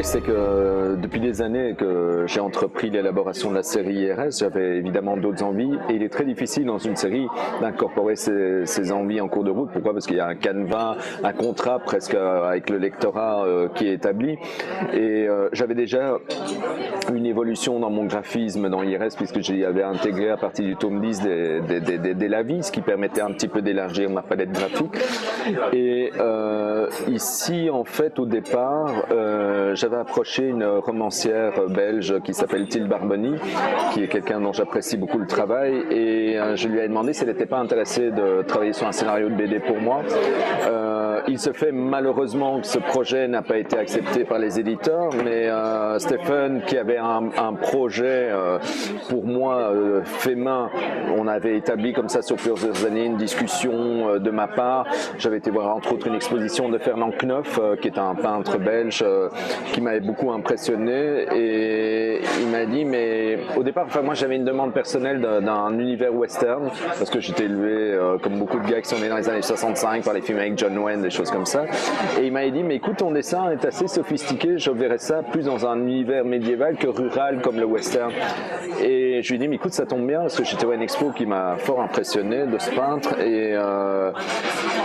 c'est que depuis des années que j'ai entrepris l'élaboration de la série IRS, j'avais évidemment d'autres envies et il est très difficile dans une série d'incorporer ces envies en cours de route. Pourquoi? Parce qu'il y a un canevas, un contrat presque avec le lectorat qui est établi et j'avais déjà une évolution dans mon graphisme dans IRS puisque j'y avais intégré à partir du tome 10 des lavis, ce qui permettait un petit peu d'élargir ma palette graphique. Et ici, en fait, au départ, j'avais approché une romancière belge qui s'appelle Thiel Barboni, qui est quelqu'un dont j'apprécie beaucoup le travail, et je lui ai demandé si elle n'était pas intéressée de travailler sur un scénario de BD pour moi. Il se fait malheureusement que ce projet n'a pas été accepté par les éditeurs, mais Stephen, qui avait un projet pour moi fait main, on avait établi comme ça sur plusieurs années une discussion de ma part. J'avais été voir entre autres une exposition de Fernand Knopf, qui est un peintre belge qui m'avait beaucoup impressionné, et il m'a dit, mais au départ, enfin moi j'avais une demande personnelle d'un univers western, parce que j'étais élevé comme beaucoup de gars qui sont nés dans les années 65 par les films avec John Wayne, des choses comme ça, et il m'avait dit, mais écoute, ton dessin est assez sophistiqué, je verrais ça plus dans un univers médiéval que rural comme le western. Et je lui ai dit, mais écoute, ça tombe bien, parce que j'étais à une expo qui m'a fort impressionné de ce peintre, et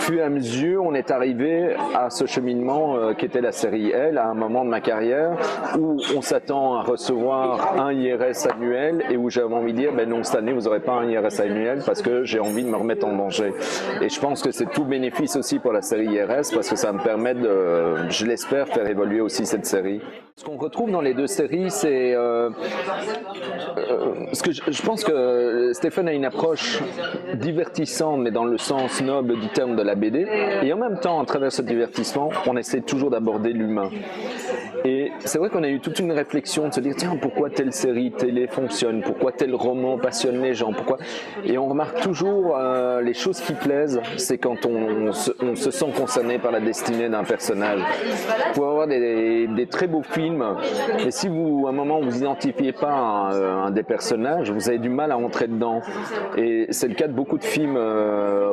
puis à mesure, on est arrivé à ce cheminement qui était la série L, à un moment de ma carrière où on s'attend à recevoir un IRS annuel et où j'avais envie de dire, ben non, cette année, vous n'aurez pas un IRS annuel parce que j'ai envie de me remettre en danger. Et je pense que c'est tout bénéfice aussi pour la série IRS parce que ça me permet de, je l'espère, faire évoluer aussi cette série. Ce qu'on retrouve dans les deux séries, c'est ce que je pense que Stephen a une approche divertissante, mais dans le sens noble du terme de la BD. Et en même temps, à travers ce divertissement, on essaie toujours d'aborder l'humain. Et c'est vrai qu'on a eu toute une réflexion de se dire, tiens, pourquoi telle série télé fonctionne, pourquoi tel roman passionne les gens, pourquoi... Et on remarque toujours les choses qui plaisent, c'est quand on se sent concerné par la destinée d'un personnage. Vous pouvez avoir des très beaux films, mais si vous, à un moment, vous identifiez pas un des personnages, vous avez du mal à entrer dedans. Et c'est le cas de beaucoup de films,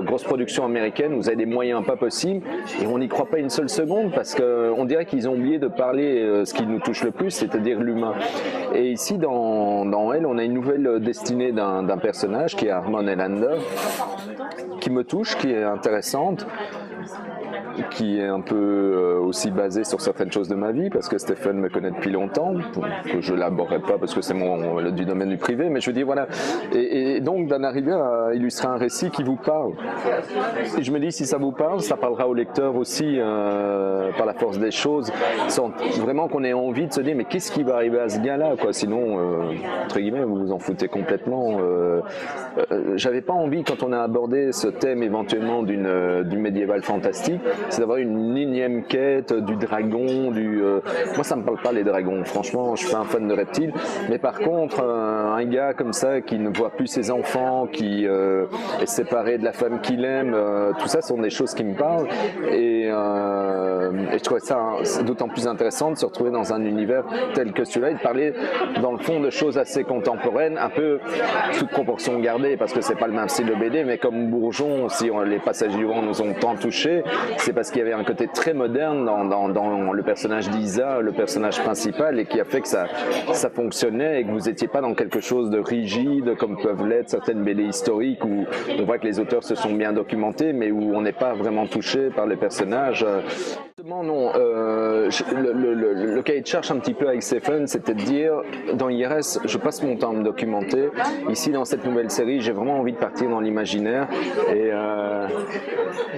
grosses productions américaines, vous avez des moyens pas possibles, et on n'y croit pas une seule seconde, parce qu'on dirait qu'ils ont oublié de parler ce qui nous touche le plus, c'est-à-dire l'humain. Et ici, dans Elle, on a une nouvelle destinée d'un personnage qui est Harmon Elander, qui me touche, qui est intéressante, qui est un peu aussi basé sur certaines choses de ma vie, parce que Stephen me connaît depuis longtemps, que je l'aborderai pas parce que c'est du domaine du privé, mais je veux dire, voilà. Et donc, d'en arriver à illustrer un récit qui vous parle. Et je me dis, si ça vous parle, ça parlera au lecteur aussi par la force des choses, sans vraiment qu'on ait envie de se dire, mais qu'est-ce qui va arriver à ce gars-là, quoi. Sinon, entre guillemets, vous vous en foutez complètement. J'avais pas envie, quand on a abordé ce thème éventuellement du médiéval fantastique, c'est d'avoir une énième quête du dragon, moi ça me parle pas les dragons, franchement je suis pas un fan de reptiles, mais par contre un gars comme ça qui ne voit plus ses enfants, qui est séparé de la femme qu'il aime, tout ça sont des choses qui me parlent, et je trouvais ça d'autant plus intéressant de se retrouver dans un univers tel que celui-là et de parler dans le fond de choses assez contemporaines, un peu toute proportion gardée parce que c'est pas le même style de BD, mais comme Bourgeon, si les passages du vent nous ont tant touchés, c'est parce qu'il y avait un côté très moderne dans le personnage d'Isa, le personnage principal, et qui a fait que ça fonctionnait et que vous n'étiez pas dans quelque chose de rigide comme peuvent l'être certaines BD historiques où on voit que les auteurs se sont bien documentés mais où on n'est pas vraiment touché par les personnages. Justement, non. Le cahier de charge un petit peu avec Stephen, c'était de dire, dans IRS, je passe mon temps à me documenter. Ici, dans cette nouvelle série, j'ai vraiment envie de partir dans l'imaginaire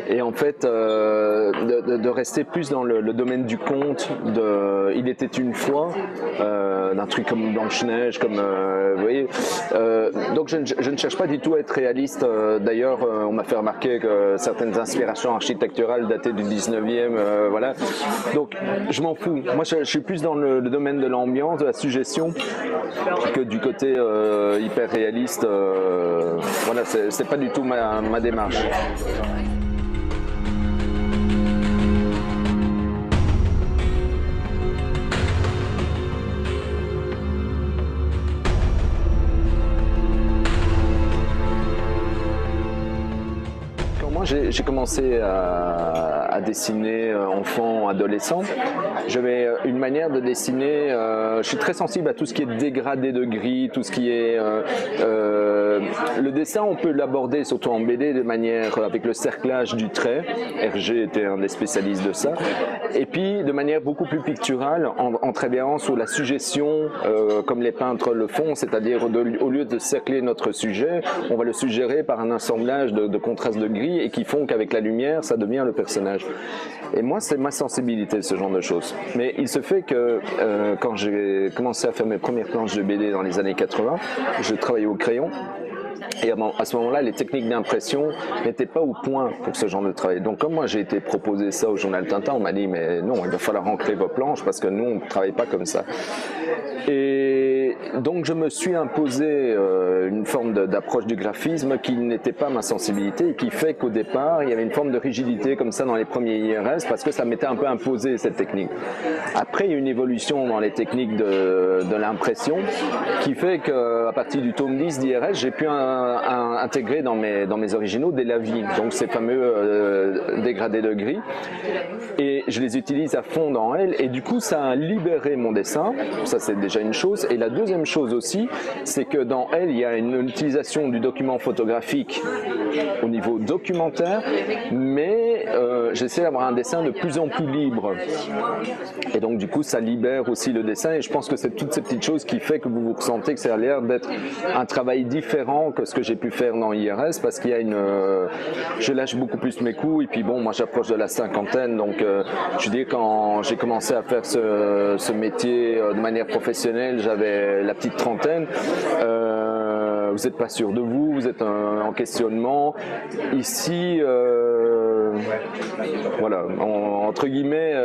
et en fait, de rester plus dans le domaine du conte, Il était une fois, d'un truc comme Blanche-Neige, comme vous voyez. Donc je ne cherche pas du tout à être réaliste. D'ailleurs, on m'a fait remarquer que certaines inspirations architecturales dataient du 19e, voilà. Donc je m'en fous. Moi je suis plus dans le domaine de l'ambiance, de la suggestion, que du côté hyper réaliste. Voilà, c'est pas du tout ma démarche. j'ai commencé à dessiner enfant, adolescent, j'avais une manière de dessiner, je suis très sensible à tout ce qui est dégradé de gris, tout ce qui est... le dessin, on peut l'aborder surtout en BD de manière avec le cerclage du trait, Hergé était un des spécialistes de ça, et puis de manière beaucoup plus picturale, en travaillant sur la suggestion, comme les peintres le font, c'est-à-dire au lieu de cercler notre sujet, on va le suggérer par un assemblage de contrastes de gris et qui font qu'avec la lumière, ça devient le personnage. Et moi, c'est ma sensibilité, ce genre de choses. Mais il se fait que quand j'ai commencé à faire mes premières planches de BD dans les années 80, je travaillais au crayon. Et à ce moment-là, les techniques d'impression n'étaient pas au point pour ce genre de travail. Donc comme moi j'ai été proposé ça au journal Tintin, on m'a dit mais non, il va falloir ancrer vos planches parce que nous on ne travaille pas comme ça. Et donc je me suis imposé une forme d'approche du graphisme qui n'était pas ma sensibilité et qui fait qu'au départ il y avait une forme de rigidité comme ça dans les premiers IRS parce que ça m'était un peu imposé cette technique. Après il y a une évolution dans les techniques de l'impression qui fait qu'à partir du tome 10 d'IRS j'ai pu intégrer dans mes originaux des lavis, donc ces fameux dégradés de gris, et je les utilise à fond dans elle et du coup ça a libéré mon dessin, ça c'est déjà une chose. Et la deuxième chose aussi, c'est que dans elle il y a une utilisation du document photographique au niveau documentaire, mais j'essaie d'avoir un dessin de plus en plus libre et donc du coup ça libère aussi le dessin et je pense que c'est toutes ces petites choses qui fait que vous ressentez que ça a l'air d'être un travail différent que ce que j'ai pu faire dans IRS parce qu'il y a je lâche beaucoup plus mes coups et puis bon moi j'approche de la cinquantaine donc je dis quand j'ai commencé à faire ce métier de manière professionnelle j'avais la petite trentaine. Vous n'êtes pas sûr de vous, vous êtes en questionnement. Ici, voilà, entre guillemets,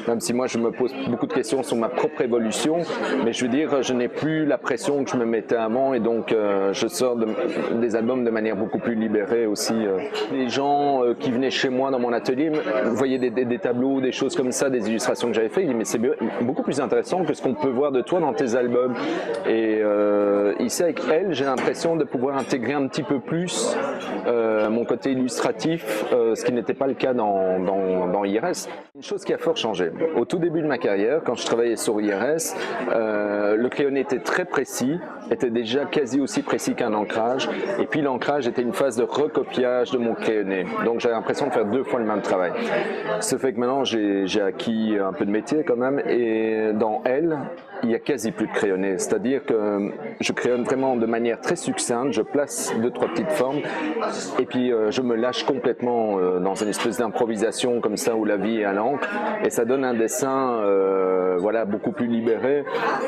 même si moi je me pose beaucoup de questions sur ma propre évolution, mais je veux dire, je n'ai plus la pression que je me mettais avant et donc je sors des albums de manière beaucoup plus libérée aussi. Les gens qui venaient chez moi dans mon atelier voyaient des tableaux, des choses comme ça, des illustrations que j'avais faites, ils disaient mais c'est beaucoup plus intéressant que ce qu'on peut voir de toi dans tes albums. Et ici avec elle, j'ai l'impression de pouvoir intégrer un petit peu plus mon côté illustratif, ce qui n'était pas le cas dans IRS. Une chose qui a fort changé. Au tout début de ma carrière, quand je travaillais sur IRS, le crayonné était très précis, était déjà quasi aussi précis qu'un ancrage, et puis l'ancrage était une phase de recopiage de mon crayonné. Donc j'avais l'impression de faire 2 fois le même travail. Ce fait que maintenant j'ai acquis un peu de métier quand même, et dans elle, il n'y a quasi plus de crayonné, c'est-à-dire que je crayonne vraiment de manière très succincte, je place 2-3 petites formes et puis je me lâche complètement dans une espèce d'improvisation comme ça où la vie est à l'encre et ça donne un dessin voilà, beaucoup plus libéré.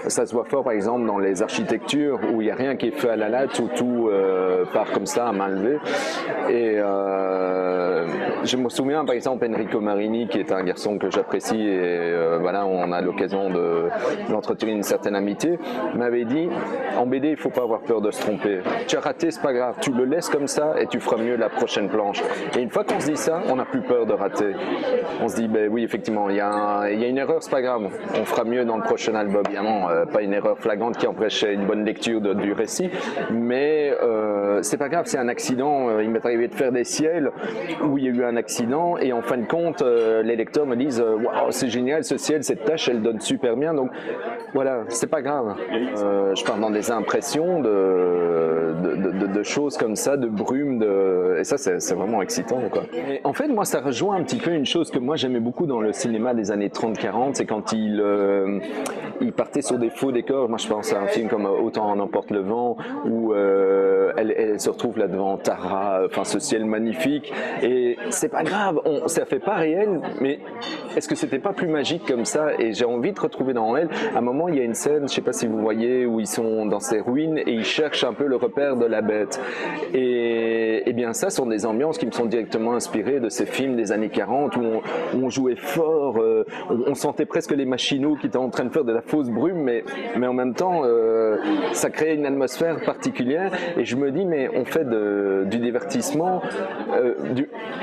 Ça se voit fort par exemple dans les architectures où il n'y a rien qui est fait à la latte, où tout part comme ça à main levée. Et je me souviens par exemple Enrico Marini qui est un garçon que j'apprécie et voilà, on a l'occasion d'entretenir une certaine amitié, m'avait dit en BD il ne faut pas avoir peur de se tromper, tu as raté c'est pas grave, tu le laisses comme ça et tu feras mieux la prochaine planche. Et une fois qu'on se dit ça, on n'a plus peur de rater, on se dit ben oui effectivement il y a une erreur, c'est pas grave, on fera mieux dans le prochain album. Évidemment pas une erreur flagrante qui empêchait une bonne lecture du récit, mais c'est pas grave, c'est un accident. Il m'est arrivé de faire des ciels où il y a eu un accident et en fin de compte les lecteurs me disent waouh c'est génial ce ciel, cette tâche elle donne super bien, donc voilà, c'est pas grave. Je pars dans des impressions de choses comme ça, de brume, et ça c'est vraiment excitant, quoi. Et en fait, moi, ça rejoint un petit peu une chose que moi j'aimais beaucoup dans le cinéma des années 30-40, c'est quand il partait sur des faux décors. Moi, je pense à un film comme Autant en emporte le vent, où elle se retrouve là devant Tara, enfin ce ciel magnifique, et c'est pas grave, ça fait pas réel, mais est-ce que c'était pas plus magique comme ça? Et j'ai envie de retrouver dans elle. À un moment, il y a une scène, je sais pas si vous voyez, où ils sont dans ces ruines et ils cherchent un peu le repère de la bête. Et bien ça sont des ambiances qui me sont directement inspirées de ces films des années 40 où on jouait fort, on sentait presque les machinaux qui étaient en train de faire de la fausse brume, mais en même temps ça créait une atmosphère particulière. Et je me dis mais on fait du divertissement,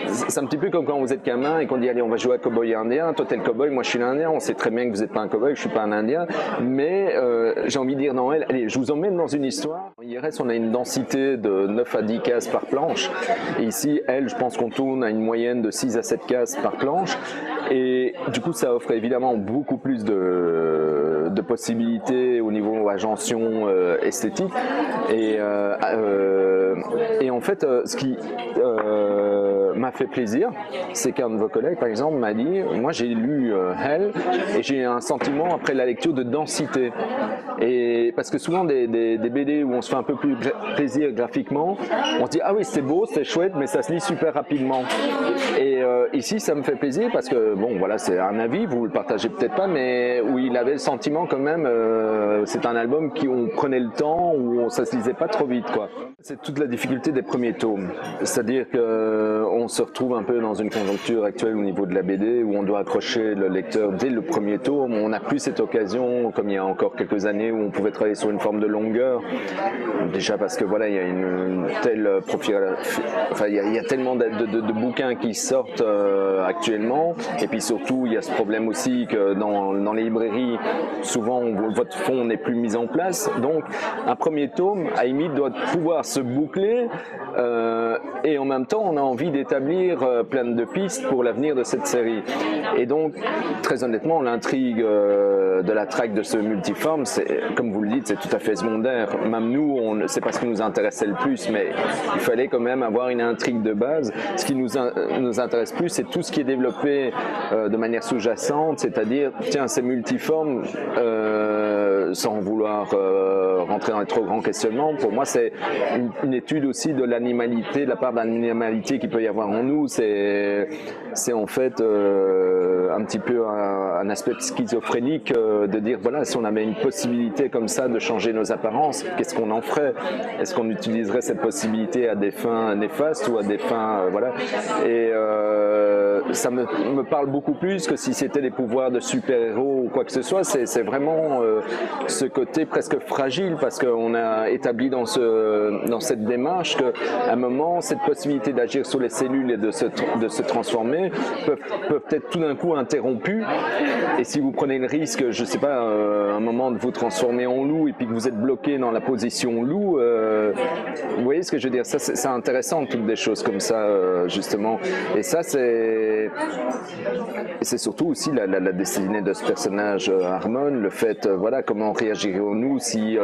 c'est un petit peu comme quand vous êtes gamin et qu'on dit allez on va jouer à cow-boy indien, toi t'es le cow-boy, moi je suis l'indien, on sait très bien que vous n'êtes pas un cow-boy, je suis pas un indien, mais j'ai envie de dire dans elle, allez je vous emmène dans une histoire. IRS, on a une densité de 9 à 10 cases par planche. Et ici, elle, je pense qu'on tourne à une moyenne de 6 à 7 cases par planche. Et du coup, ça offre évidemment beaucoup plus de possibilités au niveau agencement esthétique. Et en fait, ce qui m'a fait plaisir, c'est qu'un de vos collègues, par exemple, m'a dit, moi j'ai lu Hell et j'ai un sentiment après la lecture de densité. Et parce que souvent des BD où on se fait un peu plus plaisir graphiquement, on se dit ah oui c'est beau, c'est chouette, mais ça se lit super rapidement. Et ici ça me fait plaisir parce que bon voilà c'est un avis, vous le partagez peut-être pas, mais où il avait le sentiment quand même, c'est un album où on prenait le temps, où ça se lisait pas trop vite quoi. C'est toute la difficulté des premiers tomes, c'est-à-dire que on se retrouve un peu dans une conjoncture actuelle au niveau de la BD où on doit accrocher le lecteur dès le premier tome. On n'a plus cette occasion comme il y a encore quelques années où on pouvait travailler sur une forme de longueur. Déjà parce que voilà, il y a une telle enfin il y a tellement de bouquins qui sortent actuellement, et puis surtout il y a ce problème aussi que dans les librairies souvent votre fond n'est plus mis en place. Donc un premier tome à limite doit pouvoir se boucler et en même temps on a envie d'établir plein de pistes pour l'avenir de cette série. Et donc très honnêtement l'intrigue de la traque de ce multiforme, c'est comme vous le dites, c'est tout à fait secondaire. Même nous, c'est pas ce qui nous intéressait le plus, mais il fallait quand même avoir une intrigue de base. Ce qui nous intéresse plus, c'est tout ce qui est développé de manière sous-jacente, c'est-à-dire, tiens, c'est multiforme, sans vouloir rentrer dans les trop grands questionnements. Pour moi, c'est une étude aussi de l'animalité, de la part de l'animalité qu'il peut y avoir en nous. C'est en fait un petit peu un aspect schizophrénique de dire, voilà, si on avait une possibilité comme ça de changer nos apparences, qu'est-ce qu'on en ferait? Est-ce qu'on utiliserait cette possibilité à des fins néfastes ou à des fins voilà. Et ça me parle beaucoup plus que si c'était des pouvoirs de super-héros ou quoi que ce soit. C'est vraiment ce côté presque fragile, parce qu'on a établi dans cette démarche qu'à un moment, cette possibilité d'agir sur les cellules et de se transformer peuvent être tout d'un coup interrompues. Et si vous prenez le risque, je sais pas, un moment de vous transformer en loup et puis que vous êtes bloqué dans la position loup, vous voyez ce que je veux dire? Ça, c'est intéressant, toutes des choses comme ça, justement. Et ça, c'est surtout aussi la destinée de ce personnage Harmon, le fait, voilà, comment réagirions-nous si,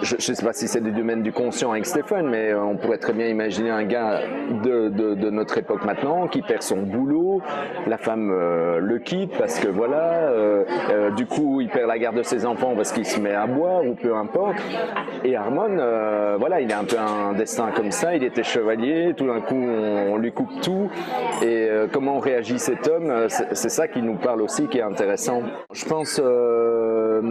je ne sais pas si c'est du domaine du conscient avec Stephen, mais on pourrait très bien imaginer un gars de notre époque maintenant qui perd son boulot, la femme le quitte parce que voilà, du coup il perd la garde de ses enfants parce qu'il se met à boire ou peu importe. Et Harmon, voilà, il a un peu un destin comme ça, il était chevalier, tout d'un coup on lui coupe tout. Et comment réagit cet homme, c'est ça qui nous parle aussi, qui est intéressant. Je pense que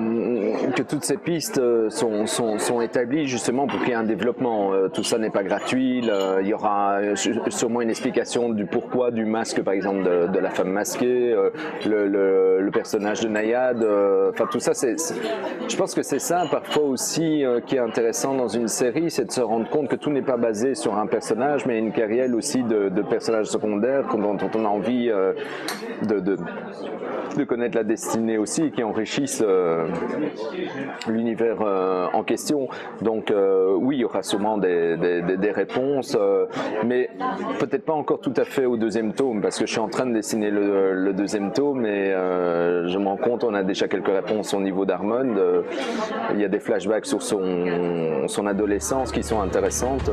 toutes ces pistes sont établies justement pour qu'il y ait un développement. Tout ça n'est pas gratuit. Il y aura sûrement une explication du pourquoi du masque, par exemple, de la femme masquée, le personnage de Nayad. Enfin, tout ça, je pense que c'est ça parfois aussi qui est intéressant dans une série, c'est de se rendre compte que tout n'est pas basé sur un personnage, mais une carrière aussi de personnages secondaires dont on a envie de connaître la destinée aussi, qui enrichissent l'univers en question. Donc oui, il y aura sûrement des réponses, mais peut-être pas encore tout à fait au deuxième tome, parce que je suis en train de dessiner le deuxième tome et je me rends compte on a déjà quelques réponses au niveau d'Harmon. Il y a des flashbacks sur son adolescence qui sont intéressantes.